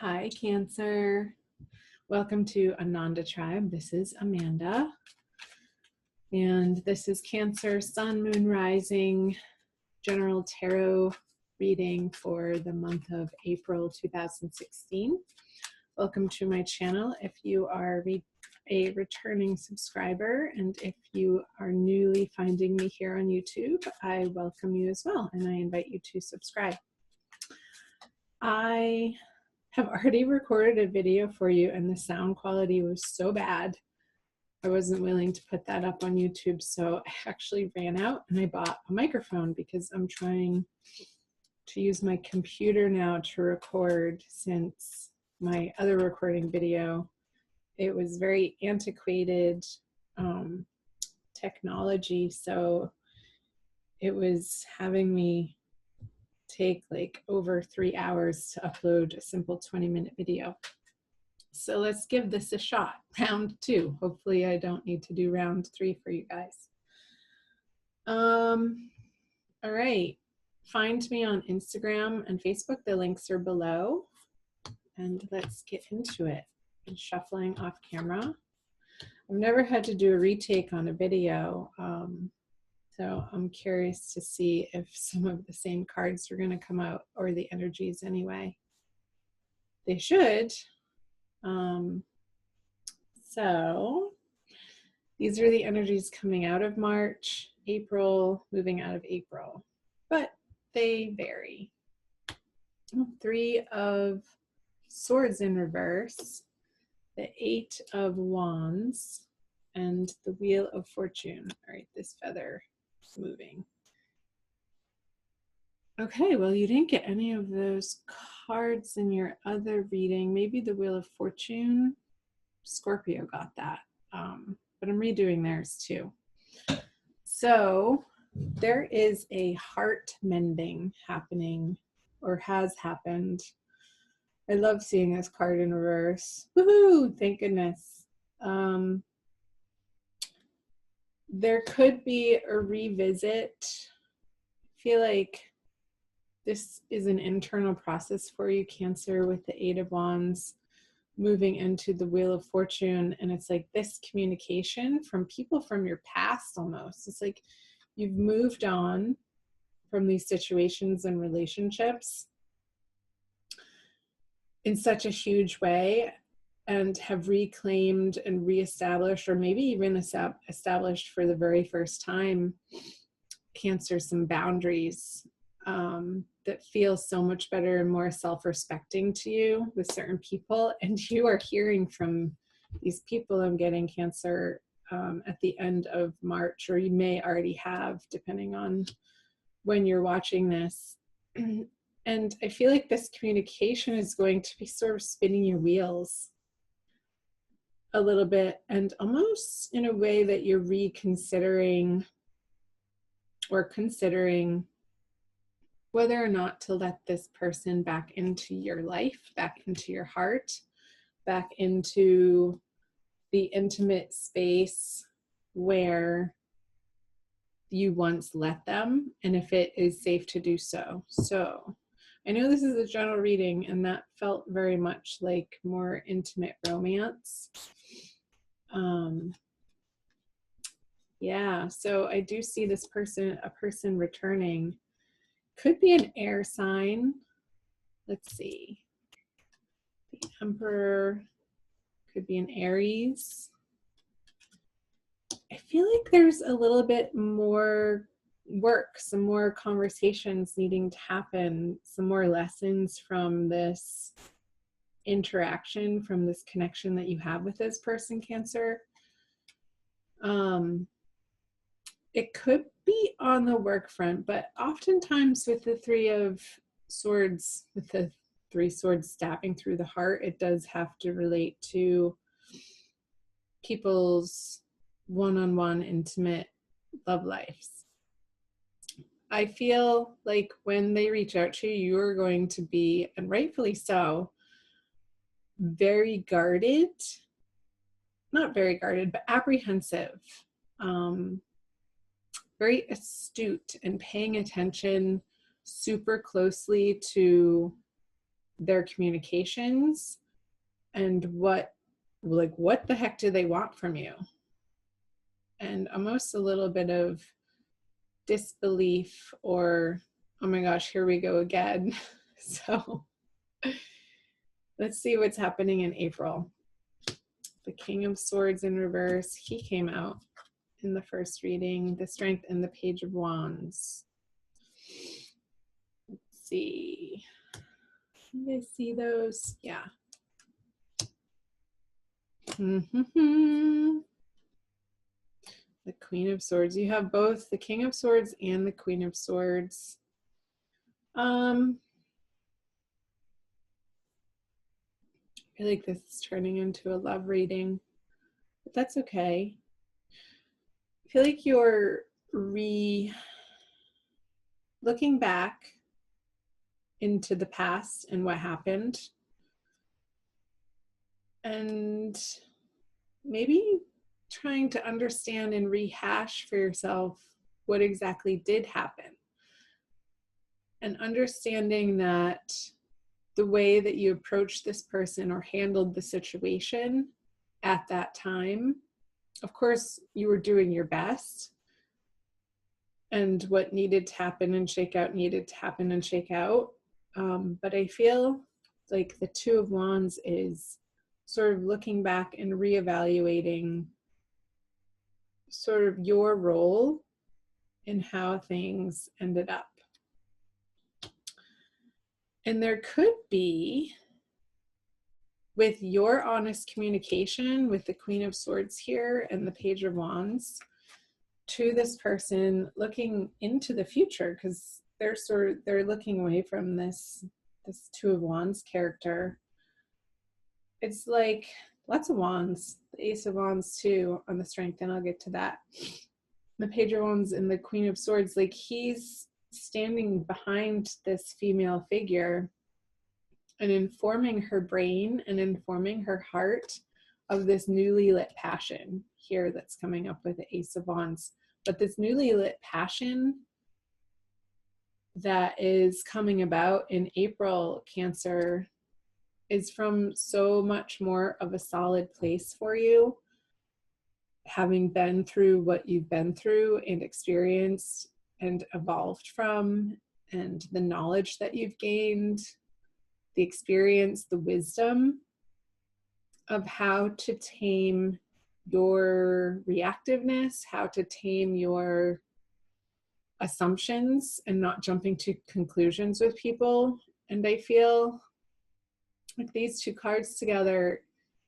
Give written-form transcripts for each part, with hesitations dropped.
Hi, Cancer. Welcome to Ananda Tribe. This is Amanda. And this is Cancer Sun, Moon, Rising General Tarot reading for the month of April 2016. Welcome to my channel if you are a returning subscriber, and if you are newly finding me here on YouTube, I welcome you as well, and I invite you to subscribe. I have already recorded a video for you, and the sound quality was so bad I wasn't willing to put that up on YouTube, so I actually ran out and I bought a microphone because I'm trying to use my computer now to record, since my other recording video, it was very antiquated technology, so it was having me take like over 3 hours to upload a simple 20-minute video. So let's give this a shot. Round 2. Hopefully I don't need to do round 3 for you guys. All right. Find me on Instagram and Facebook. The links are below. And let's get into it. I'm shuffling off camera. I've never had to do a retake on a video. So I'm curious to see if some of the same cards are going to come out, or the energies anyway. They should. So these are the energies coming out of March, April, moving out of April, but they vary. 3 of Swords in reverse, the 8 of Wands, and the Wheel of Fortune. All right, this feather is moving. Okay, well, you didn't get any of those cards in your other reading. Maybe the Wheel of Fortune. Scorpio got that, but I'm redoing theirs too. So there is a heart mending happening, or has happened. I love seeing this card in reverse. Woohoo! Thank goodness. There could be a revisit. I feel like this is an internal process for you, Cancer, with the 8 of Wands moving into the Wheel of Fortune. And it's like this communication from people from your past almost. It's like you've moved on from these situations and relationships in such a huge way, and have reclaimed and reestablished, or maybe even established for the very first time, Cancer, some boundaries that feel so much better and more self-respecting to you with certain people. And you are hearing from these people, I'm getting, Cancer, at the end of March, or you may already have, depending on when you're watching this. And I feel like this communication is going to be sort of spinning your wheels a little bit, and almost in a way that you're reconsidering or considering whether or not to let this person back into your life, back into your heart, back into the intimate space where you once let them, and if it is safe to do so. So I know this is a general reading, and that felt very much like more intimate romance. Yeah, so I do see this person, a person returning. Could be an air sign. Let's see. The Emperor could be an Aries. I feel like there's a little bit more work, some more conversations needing to happen, some more lessons from this interaction, from this connection that you have with this person, Cancer. It could be on the work front, but oftentimes with the 3 of Swords, with the 3 swords stabbing through the heart, it does have to relate to people's one-on-one intimate love lives. I feel like when they reach out to you, you are going to be, and rightfully so, very guarded, not very guarded, but apprehensive, very astute, and paying attention super closely to their communications and what the heck do they want from you? And almost a little bit of disbelief or, oh my gosh, here we go again. So let's see what's happening in April. The King of Swords in reverse, he came out in the first reading. The Strength and the Page of Wands. Let's see. Can you see those? Yeah. The Queen of Swords. You have both the King of Swords and the Queen of Swords. I feel like this is turning into a love reading, but that's okay. I feel like you're looking back into the past and what happened, and maybe trying to understand and rehash for yourself what exactly did happen, and understanding that the way that you approached this person or handled the situation at that time, of course, you were doing your best, and what needed to happen and shake out needed to happen and shake out. But I feel like the Two of Wands is sort of looking back and reevaluating sort of your role in how things ended up. And there could be, with your honest communication with the Queen of Swords here and the Page of Wands, to this person looking into the future, because they're looking away from this Two of Wands character. It's like lots of wands, the Ace of Wands too on the Strength, and I'll get to that. The Page of Wands and the Queen of Swords, like he's standing behind this female figure and informing her brain and informing her heart of this newly lit passion here that's coming up with the Ace of Wands. But this newly lit passion that is coming about in April, Cancer, is from so much more of a solid place for you, having been through what you've been through and experienced and evolved from, and the knowledge that you've gained, the experience, the wisdom of how to tame your reactiveness, how to tame your assumptions and not jumping to conclusions with people. And I feel like these two cards together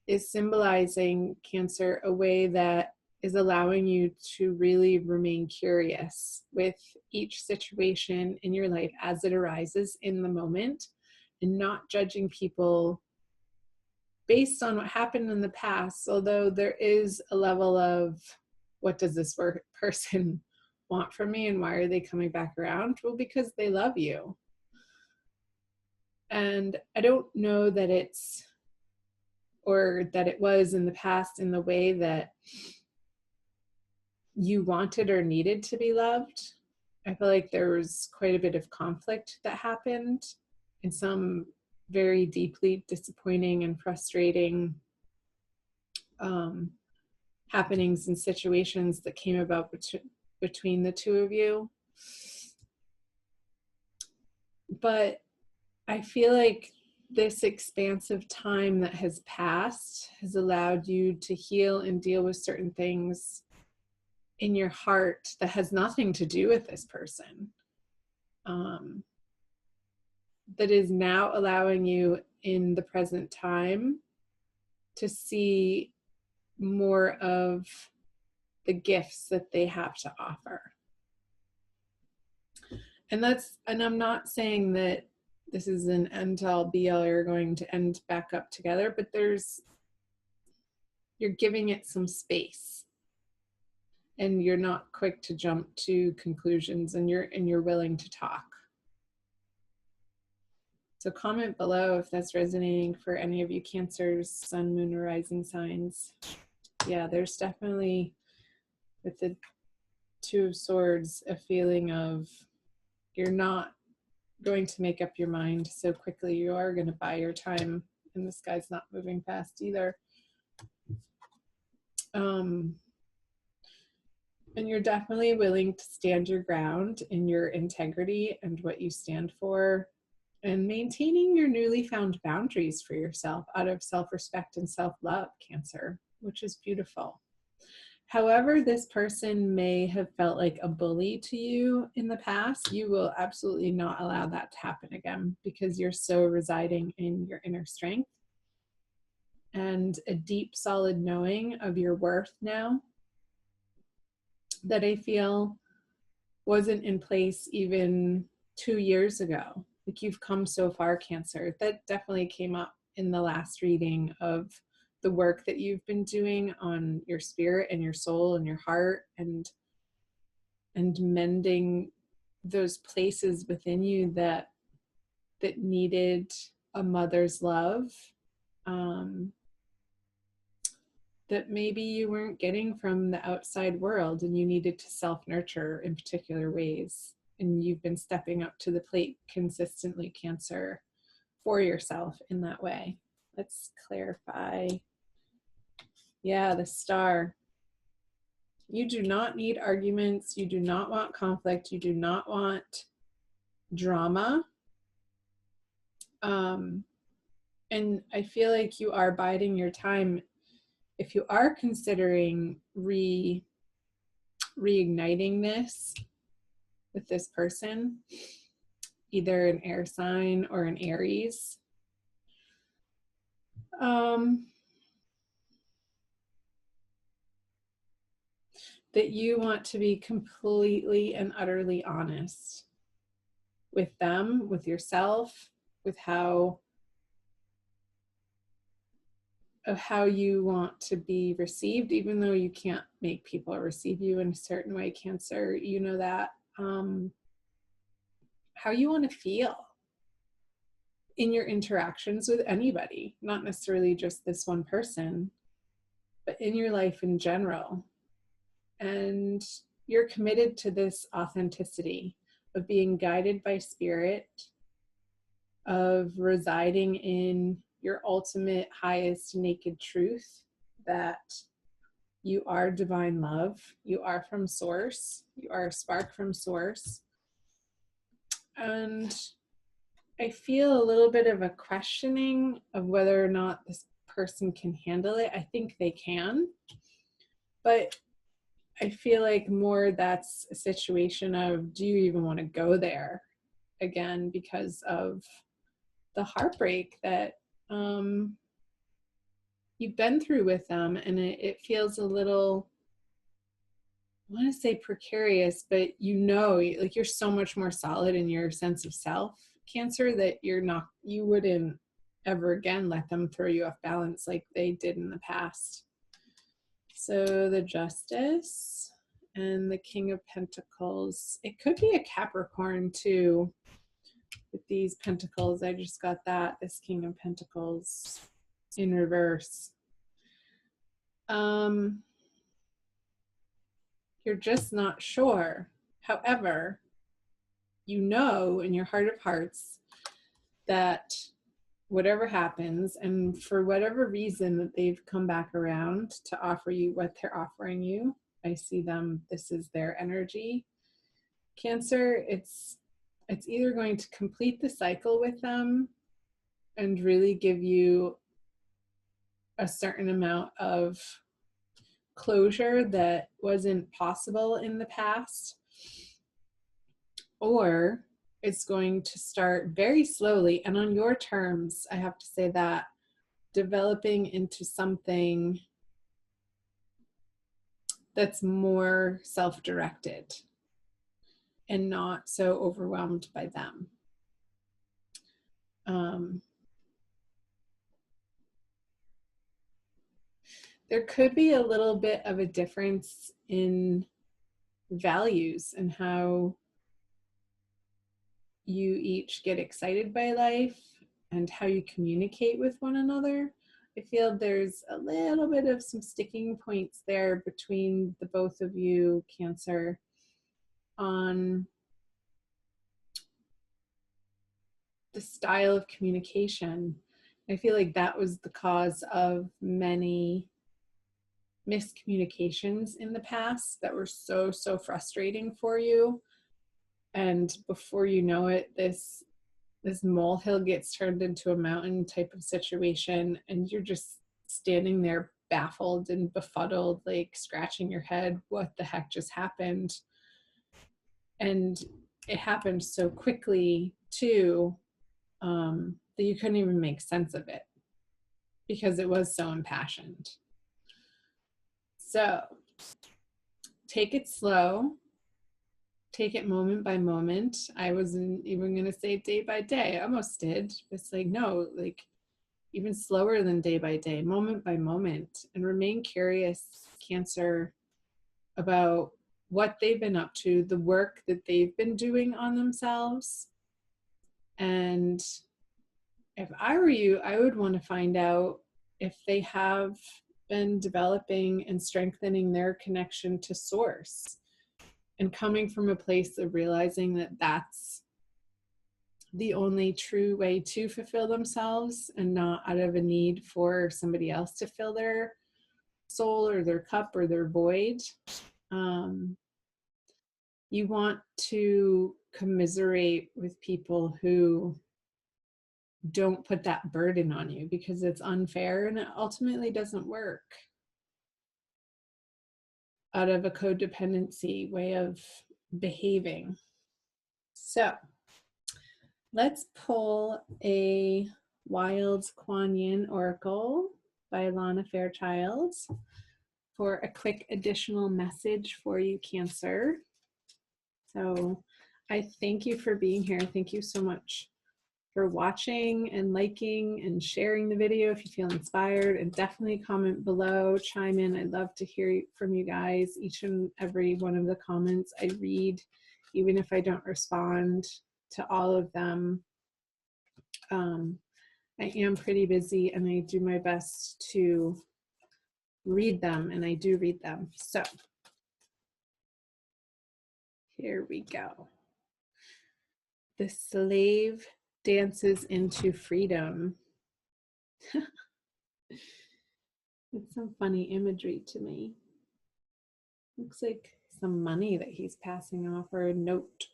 is symbolizing, Cancer, a way that is allowing you to really remain curious with each situation in your life as it arises in the moment, and not judging people based on what happened in the past, although there is a level of, what does this person want from me and why are they coming back around? Well, because they love you. And I don't know that it's, or that it was in the past in the way that you wanted or needed to be loved. I feel like there was quite a bit of conflict that happened, and some very deeply disappointing and frustrating happenings and situations that came about between the two of you. But I feel like this expansive time that has passed has allowed you to heal and deal with certain things in your heart that has nothing to do with this person. That is now allowing you in the present time to see more of the gifts that they have to offer. And I'm not saying that this is an end all be all, you're going to end back up together, but you're giving it some space, and you're not quick to jump to conclusions, and you're willing to talk. So comment below if that's resonating for any of you Cancers, Sun, Moon, or Rising signs. Yeah, there's definitely, with the Two of Swords, a feeling of you're not going to make up your mind so quickly. You are going to buy your time, and this guy's not moving fast either. And you're definitely willing to stand your ground in your integrity and what you stand for, and maintaining your newly found boundaries for yourself out of self-respect and self-love, Cancer, which is beautiful. However, this person may have felt like a bully to you in the past, you will absolutely not allow that to happen again, because you're so residing in your inner strength and a deep, solid knowing of your worth now that I feel wasn't in place even 2 years ago. Like, you've come so far, Cancer. That definitely came up in the last reading of the work that you've been doing on your spirit and your soul and your heart, and mending those places within you that needed a mother's love, that maybe you weren't getting from the outside world, and you needed to self-nurture in particular ways. And you've been stepping up to the plate consistently, Cancer, for yourself in that way. Let's clarify. Yeah, the Star. You do not need arguments. You do not want conflict. You do not want drama. And I feel like you are biding your time. If you are considering reigniting this with this person, either an air sign or an Aries, that you want to be completely and utterly honest with them, with yourself, with how you want to be received, even though you can't make people receive you in a certain way, Cancer. You know that. How you want to feel in your interactions with anybody, not necessarily just this one person, but in your life in general. And you're committed to this authenticity of being guided by spirit, of residing in your ultimate, highest, naked truth, that you are divine love, you are from source, you are a spark from source. And I feel a little bit of a questioning of whether or not this person can handle it. I think they can, but I feel like more that's a situation of, do you even want to go there again, because of the heartbreak that you've been through with them. And it feels a little, I want to say precarious, but like you're so much more solid in your sense of self, Cancer, that you wouldn't ever again let them throw you off balance like they did in the past. So the Justice and the King of Pentacles. It could be a Capricorn too, with these pentacles. I just got that, this King of Pentacles in reverse. You're just not sure. However, you know in your heart of hearts that whatever happens, and for whatever reason that they've come back around to offer you what they're offering you, I see them, this is their energy, Cancer. It's either going to complete the cycle with them and really give you a certain amount of closure that wasn't possible in the past, or it's going to start very slowly and on your terms, I have to say that, developing into something that's more self-directed and not so overwhelmed by them. There could be a little bit of a difference in values and how you each get excited by life and how you communicate with one another. I feel there's a little bit of some sticking points there between the both of you, Cancer, on the style of communication. I feel like that was the cause of many miscommunications in the past that were so frustrating for you. And before you know it, this molehill gets turned into a mountain type of situation, and you're just standing there baffled and befuddled, like scratching your head, what the heck just happened? And it happened so quickly too, that you couldn't even make sense of it because it was so impassioned. So take it slow, take it moment by moment. I wasn't even going to say day by day. I almost did. It's like, no, like even slower than day by day, moment by moment, and remain curious, Cancer, about what they've been up to, the work that they've been doing on themselves. And if I were you, I would want to find out if they have been developing and strengthening their connection to source, and coming from a place of realizing that that's the only true way to fulfill themselves, and not out of a need for somebody else to fill their soul or their cup or their void. You want to commiserate with people who don't put that burden on you, because it's unfair and it ultimately doesn't work out of a codependency way of behaving. So let's pull a Wild Kuan Yin Oracle by Lana Fairchild for a quick additional message for you, Cancer. So I thank you for being here. Thank you so much for watching and liking and sharing the video if you feel inspired, and definitely comment below, chime in. I'd love to hear from you guys. Each and every one of the comments I read, even if I don't respond to all of them. I am pretty busy and I do my best to read them, and I do read them. So here we go. The slave dances into freedom. It's some funny imagery to me. Looks like some money that he's passing off, or a note.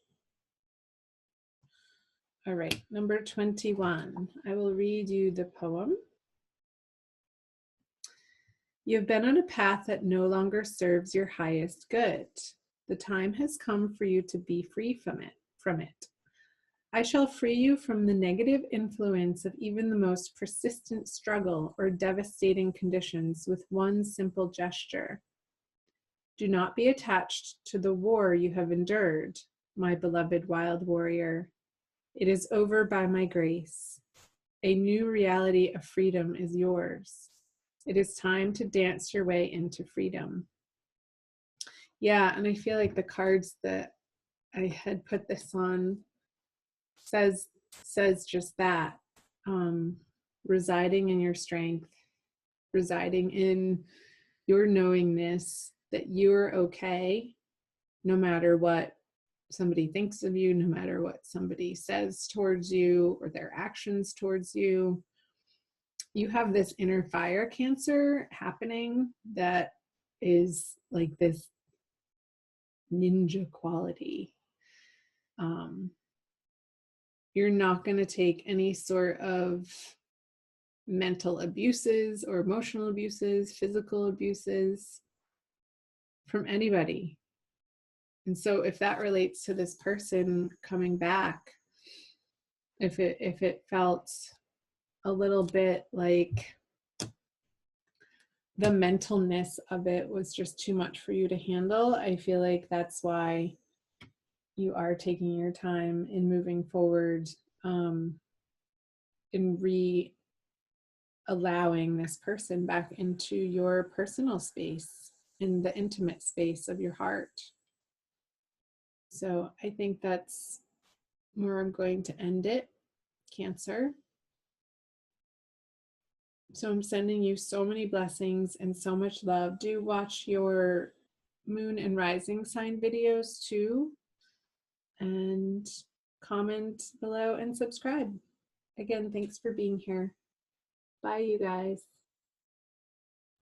All right, number 21. I will read you the poem. You have been on a path that no longer serves your highest good. The time has come for you to be free from it. I shall free you from the negative influence of even the most persistent struggle or devastating conditions with one simple gesture. Do not be attached to the war you have endured, my beloved wild warrior. It is over by my grace. A new reality of freedom is yours. It is time to dance your way into freedom. Yeah, and I feel like the cards that I had put this on says just that. Residing in your strength, residing in your knowingness that you're okay, no matter what somebody thinks of you, no matter what somebody says towards you or their actions towards you. You have this inner fire, Cancer, happening that is like this ninja quality. You're not going to take any sort of mental abuses or emotional abuses, physical abuses from anybody. And so if that relates to this person coming back, if it felt a little bit like the mentalness of it was just too much for you to handle, I feel like that's why you are taking your time in moving forward, in allowing this person back into your personal space, in the intimate space of your heart. So I think that's where I'm going to end it, Cancer. So I'm sending you so many blessings and so much love. Do watch your moon and rising sign videos too, and comment below and subscribe. Again, thanks for being here. Bye, you guys.